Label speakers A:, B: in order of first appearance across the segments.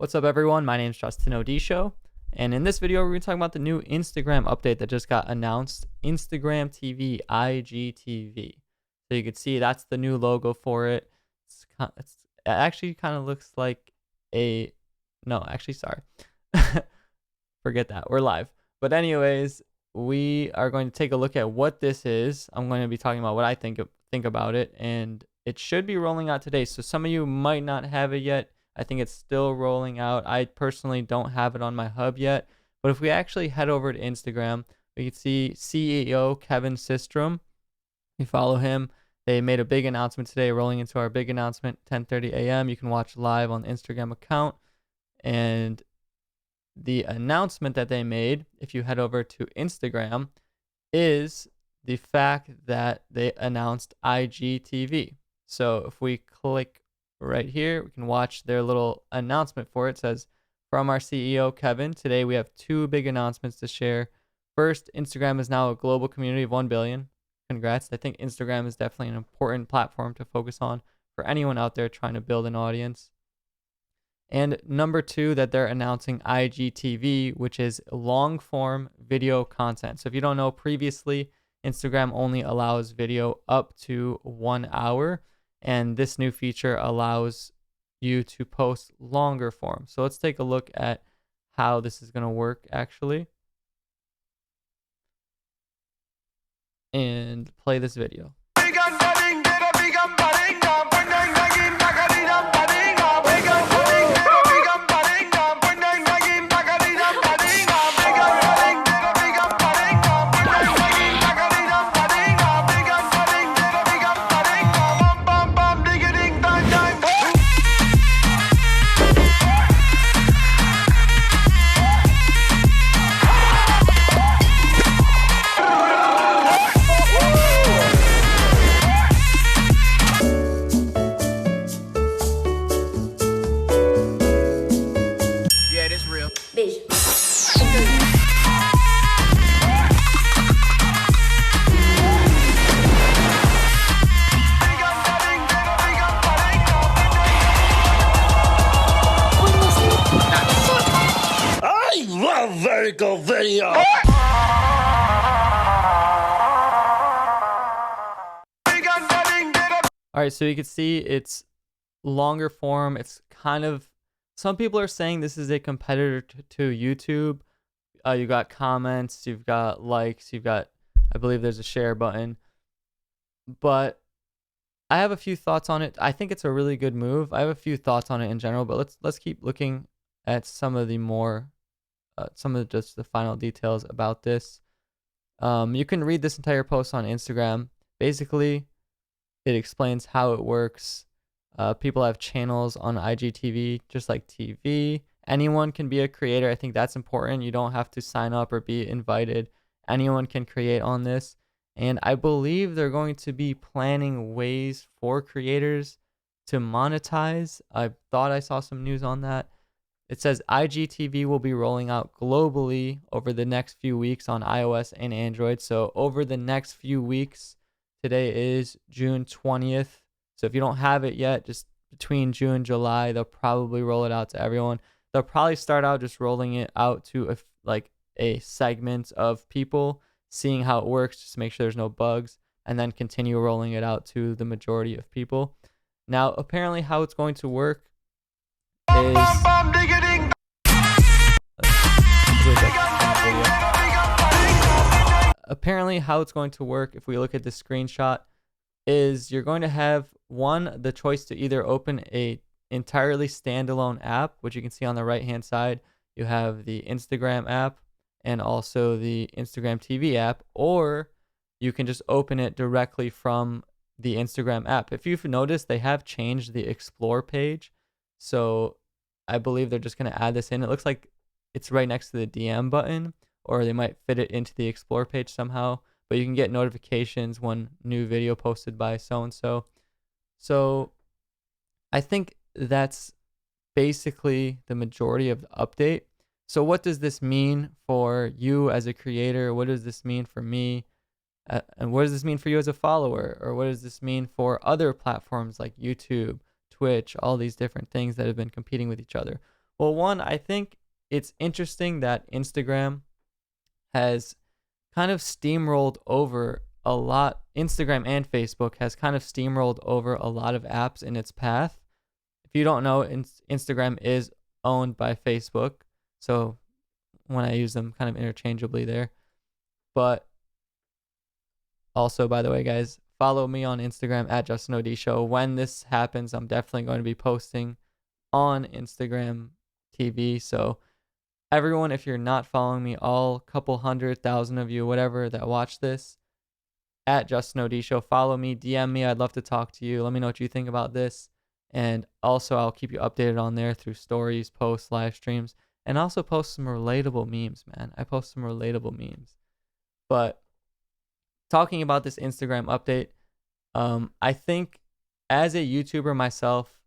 A: What's up, everyone? My name is Justin Odisho, and in this video, we're going to talk about the new Instagram update that just got announced, Instagram TV, IGTV. So you can see that's the new logo for it. It actually kind of looks like sorry. Forget that. We're live. But anyways, we are going to take a look at what this is. I'm going to be talking about what I think about it, and it should be rolling out today. So some of you might not have it yet. I think it's still rolling out. I personally don't have it on my hub yet. But if we actually head over to Instagram, we can see CEO Kevin Systrom. You follow him. They made a big announcement today, rolling into our big announcement, 10:30 a.m. You can watch live on the Instagram account. And the announcement that they made, if you head over to Instagram, is the fact that they announced IGTV. So if we click right here, we can watch their little announcement for it. It says, from our CEO, Kevin, today we have two big announcements to share. First, Instagram is now a global community of 1 billion. Congrats. I think Instagram is definitely an important platform to focus on for anyone out there trying to build an audience. And number two, that they're announcing IGTV, which is long form video content. So if you don't know, previously, Instagram only allows video up to 1 hour. And this new feature allows you to post longer form. So let's take a look at how this is going to work actually. And play this video.
B: Beijo.
C: I love vertical video.
A: All right, so you can see it's longer form. It's kind of, some people are saying this is a competitor to YouTube. You got comments, you've got likes, you've got, I believe there's a share button. But I have a few thoughts on it. I think it's a really good move. I have a few thoughts on it in general, but let's keep looking at some of the more, some of just the final details about this. You can read this entire post on Instagram. Basically, it explains how it works. People have channels on IGTV, just like TV. Anyone can be a creator. I think that's important. You don't have to sign up or be invited. Anyone can create on this. And I believe they're going to be planning ways for creators to monetize. I thought I saw some news on that. It says IGTV will be rolling out globally over the next few weeks on iOS and Android. So over the next few weeks, today is June 20th. So if you don't have it yet, just between June and July, they'll probably roll it out to everyone. They'll probably start out just rolling it out to a segment of people, seeing how it works, just to make sure there's no bugs, and then continue rolling it out to the majority of people. Now, apparently how it's going to work is... Apparently how it's going to work, if we look at the screenshot, is you're going to have the choice to either open a entirely standalone app, which you can see on the right hand side. You have the Instagram app and also the Instagram TV app, or you can just open it directly from the Instagram app. If you've noticed, they have changed the explore page, so I believe they're just going to add this in. It looks like it's right next to the DM button, or they might fit it into the explore page somehow. But you can get notifications when new video posted by so-and-so. So I think that's basically the majority of the update. So what does this mean for you as a creator? What does this mean for me? And what does this mean for you as a follower? Or what does this mean for other platforms like YouTube, Twitch, all these different things that have been competing with each other? Well, one, I think it's interesting that Instagram has kind of steamrolled over a lot. Instagram and Facebook has kind of steamrolled over a lot of apps in its path. If you don't know, Instagram is owned by Facebook. So when I use them kind of interchangeably there. But also, by the way, guys, follow me on Instagram at Justin Odisho. When this happens, I'm definitely going to be posting on Instagram TV. So everyone, if you're not following me, all couple 100,000 of you, whatever, that watch this, at Justin Odisho, follow me, DM me. I'd love to talk to you. Let me know what you think about this. And also, I'll keep you updated on there through stories, posts, live streams, and also post some relatable memes, man. I post some relatable memes. But talking about this Instagram update, I think as a YouTuber myself,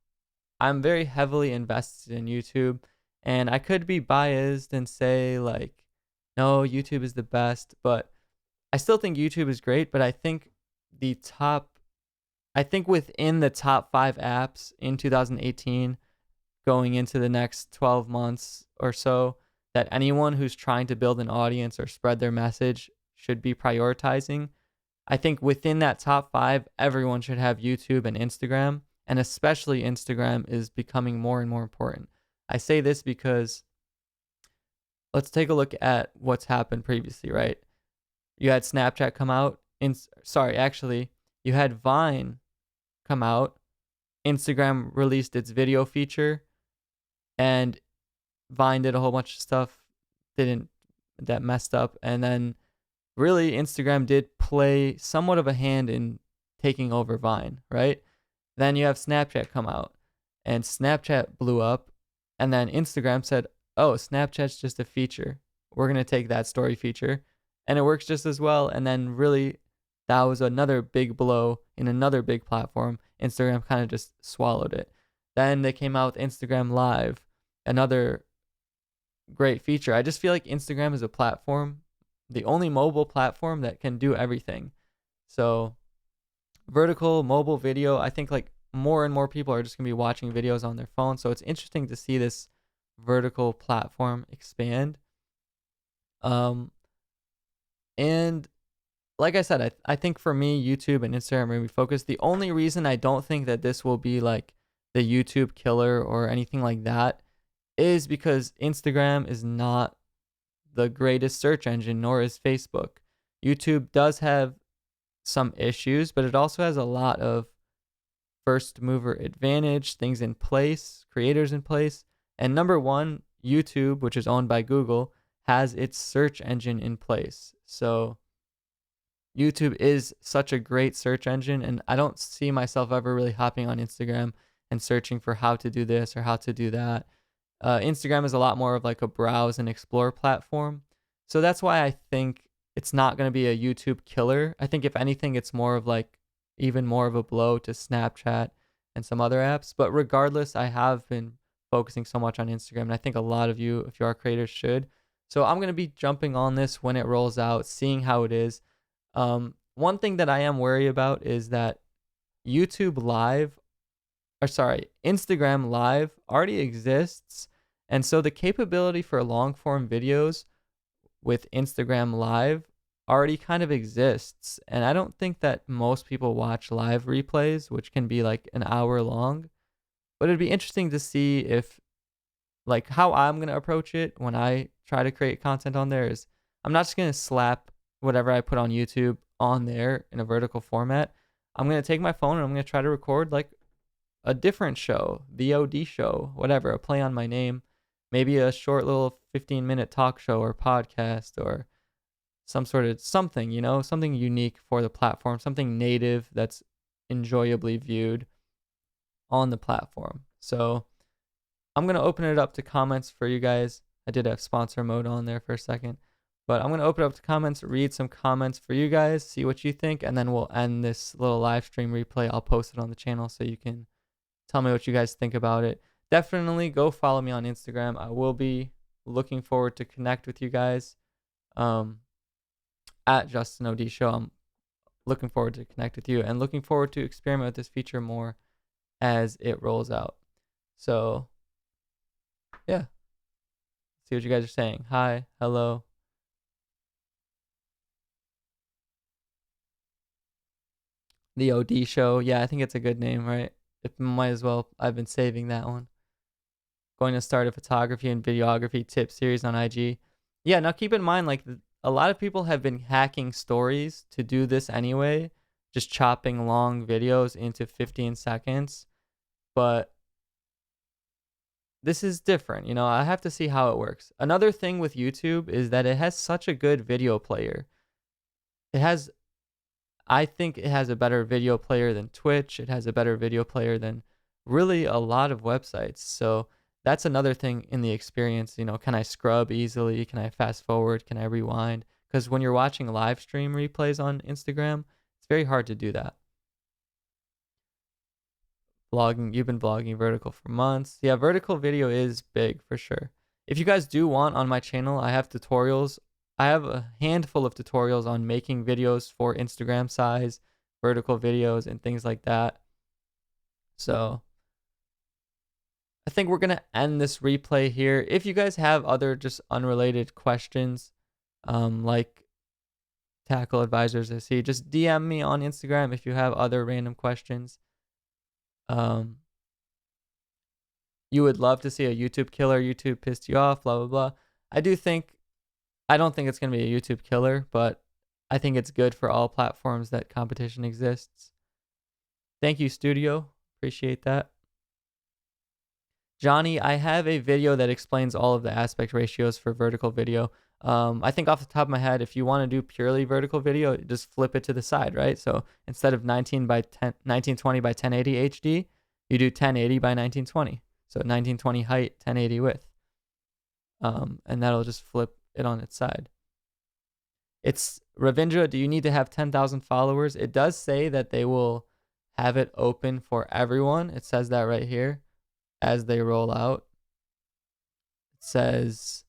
A: I'm very heavily invested in YouTube, and I could be biased and say like, no, YouTube is the best, but I still think YouTube is great. But the top, I think within the top 5 apps in 2018, going into the next 12 months or so, that anyone who's trying to build an audience or spread their message should be prioritizing. I think within that top 5, everyone should have YouTube and Instagram, and especially Instagram is becoming more and more important. I say this because let's take a look at what's happened previously, right? You had Snapchat come out. Actually, you had Vine come out. Instagram released its video feature, and Vine did a whole bunch of stuff that messed up, and then really Instagram did play somewhat of a hand in taking over Vine, right? Then you have Snapchat come out, and Snapchat blew up, and then Instagram said, "Oh, Snapchat's just a feature. We're going to take that story feature." And it works just as well. And then really that was another big blow in another big platform. Instagram kind of just swallowed it. Then they came out with Instagram Live, another great feature. I just feel like Instagram is a platform, the only mobile platform that can do everything. So vertical mobile video, I think like more and more people are just going to be watching videos on their phone. So it's interesting to see this vertical platform expand. And like I said, I think for me, YouTube and Instagram are going to be focused. The only reason I don't think that this will be like the YouTube killer or anything like that is because Instagram is not the greatest search engine, nor is Facebook. YouTube does have some issues, but it also has a lot of first mover advantage, things in place, creators in place. And number one, YouTube, which is owned by Google, has its search engine in place. So YouTube is such a great search engine, and I don't see myself ever really hopping on Instagram and searching for how to do this or how to do that. Instagram is a lot more of like a browse and explore platform. So that's why I think it's not going to be a YouTube killer. I think if anything, it's more of like even more of a blow to Snapchat and some other apps. But regardless, I have been focusing so much on Instagram, and I think a lot of you, if you are creators, should. So I'm going to be jumping on this when it rolls out, seeing how it is. One thing that I am worried about is that Instagram Live already exists. And so the capability for long form videos with Instagram Live already kind of exists. And I don't think that most people watch live replays, which can be like an hour long. But it'd be interesting to see if, like, how I'm going to approach it when I try to create content on there is I'm not just going to slap whatever I put on YouTube on there in a vertical format. I'm going to take my phone and I'm going to try to record like a different show, the Odisho, whatever, a play on my name, maybe a short little 15-minute talk show or podcast or some sort of something, something unique for the platform, something native that's enjoyably viewed on the platform. So I'm going to open it up to comments for you guys. I did have sponsor mode on there for a second, but I'm going to open it up to comments, read some comments for you guys, see what you think, and then we'll end this little live stream replay. I'll post it on the channel so you can tell me what you guys think about it. Definitely go follow me on Instagram. I will be looking forward to connect with you guys. At Justin Odisho, I'm looking forward to connect with you and looking forward to experiment with this feature more as it rolls out. So, yeah. see what you guys are saying. Hi, hello. The Odisho. Yeah, I think it's a good name, right? It might as well. I've been saving that one. Going to start a photography and videography tip series on IG. Yeah, now keep in mind, like, a lot of people have been hacking stories to do this anyway, just chopping long videos into 15 seconds. But this is different. I have to see how it works. Another thing with YouTube is that it has such a good video player. It has, I think it has a better video player than Twitch. It has a better video player than really a lot of websites. So that's another thing in the experience. Can I scrub easily? Can I fast forward? Can I rewind? Because when you're watching live stream replays on Instagram, it's very hard to do that. Blogging, you've been blogging vertical for months. Yeah, vertical video is big for sure. If you guys do want on my channel, I have tutorials. I have a handful of tutorials on making videos for Instagram size, vertical videos, and things like that. So I think we're going to end this replay here. If you guys have other just unrelated questions, like tackle advisors, I see, just DM me on Instagram if you have other random questions. You would love to see a YouTube killer. YouTube pissed you off, blah, blah, blah. I don't think it's going to be a YouTube killer, but I think it's good for all platforms that competition exists. Thank you, Studio. Appreciate that. Johnny, I have a video that explains all of the aspect ratios for vertical video. I think off the top of my head, if you want to do purely vertical video, just flip it to the side, right? So instead of 1920 by 1080 HD, you do 1080 by 1920. So 1920 height, 1080 width. And that'll just flip it on its side. It's Ravindra, do you need to have 10,000 followers? It does say that they will have it open for everyone. It says that right here as they roll out. It says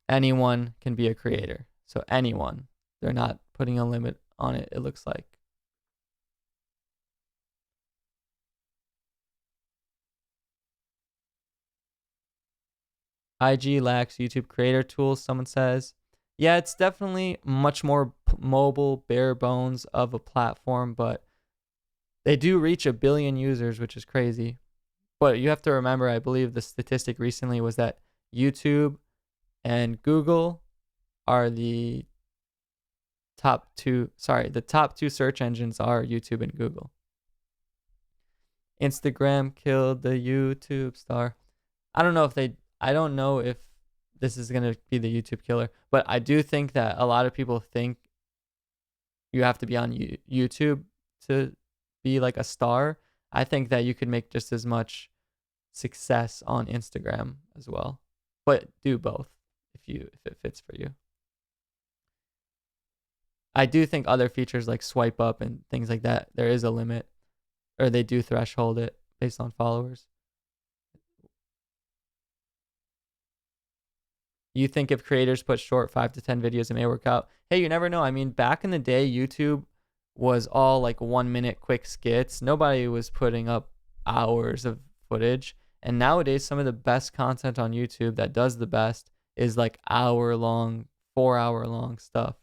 A: anyone can be a creator. So anyone. They're not putting a limit on it, it looks like. IG lacks YouTube creator tools, someone says. Yeah, it's definitely much more mobile, bare bones of a platform, but they do reach 1 billion users, which is crazy. But you have to remember, I believe the statistic recently was that YouTube and Google are the top two search engines are YouTube and Google. Instagram killed the YouTube star. I don't know if this is going to be the YouTube killer, but I do think that a lot of people think you have to be on YouTube to be like a star. I think that you could make just as much success on Instagram as well, but do both if it fits for you. I do think other features like swipe up and things like that, there is a limit, or they do threshold it based on followers. You think if creators put short 5 to 10 videos, it may work out? Hey, you never know. I mean, back in the day, YouTube was all like 1 minute quick skits. Nobody was putting up hours of footage. And nowadays, some of the best content on YouTube that does the best is like 4-hour long stuff,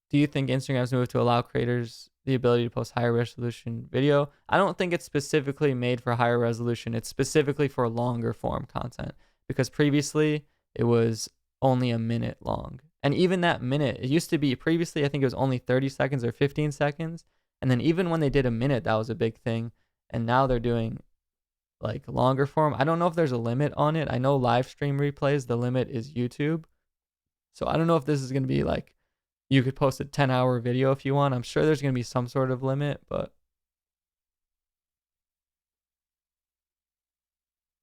A: Do you think Instagram's move to allow creators the ability to post higher resolution video? I don't think it's specifically made for higher resolution. It's specifically for longer form content, because previously it was only a minute long. And even that minute, it used to be previously, I think it was only 30 seconds or 15 seconds. And then even when they did a minute, that was a big thing. And now they're doing like longer form. I don't know if there's a limit on it. I know live stream replays, the limit is YouTube. So I don't know if this is going to be like, you could post a 10-hour video if you want. I'm sure there's going to be some sort of limit, but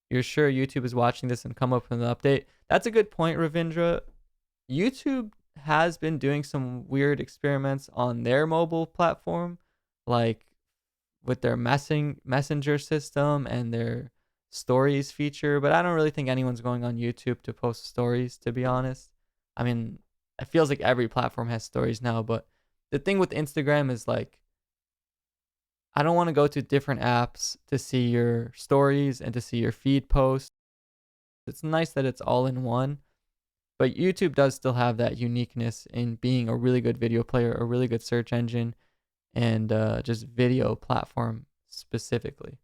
A: you're sure YouTube is watching this and come up with an update? That's a good point, Ravindra. YouTube has been doing some weird experiments on their mobile platform, like with their messenger system and their stories feature, but I don't really think anyone's going on YouTube to post stories, to be honest. I mean, it feels like every platform has stories now, but the thing with Instagram is like I don't want to go to different apps to see your stories and to see your feed posts. It's nice that it's all in one, but YouTube does still have that uniqueness in being a really good video player, a really good search engine, and just video platform specifically.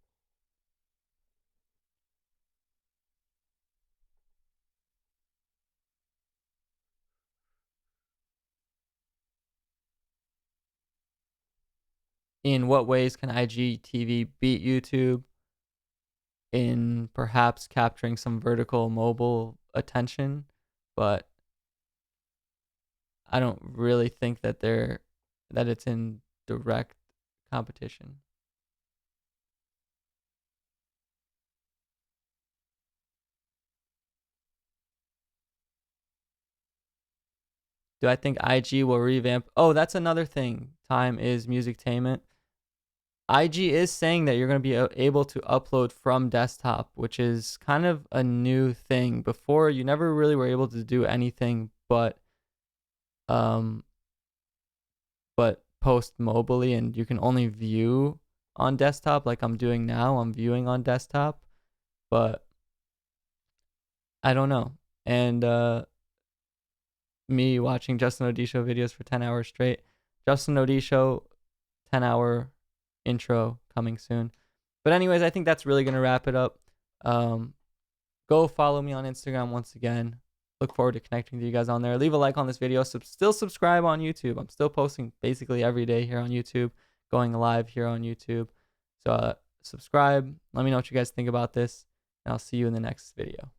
A: In what ways can IGTV beat YouTube? In perhaps capturing some vertical mobile attention, but I don't really think that it's in direct competition. Do I think IG will revamp? Oh, that's another thing. Time is musictainment. IG is saying that you're going to be able to upload from desktop, which is kind of a new thing. Before, you never really were able to do anything um but post mobily, and you can only view on desktop like I'm doing now. I'm viewing on desktop, but I don't know. And me watching Justin Odisho videos for 10 hours straight. Justin Odisho 10-hour intro coming soon. But anyways, I think that's really going to wrap it up. Go follow me on Instagram once again. Look forward to connecting with you guys on there. Leave a like on this video. Still subscribe on YouTube. I'm still posting basically every day here on YouTube, going live here on YouTube. So subscribe. Let me know what you guys think about this, and I'll see you in the next video.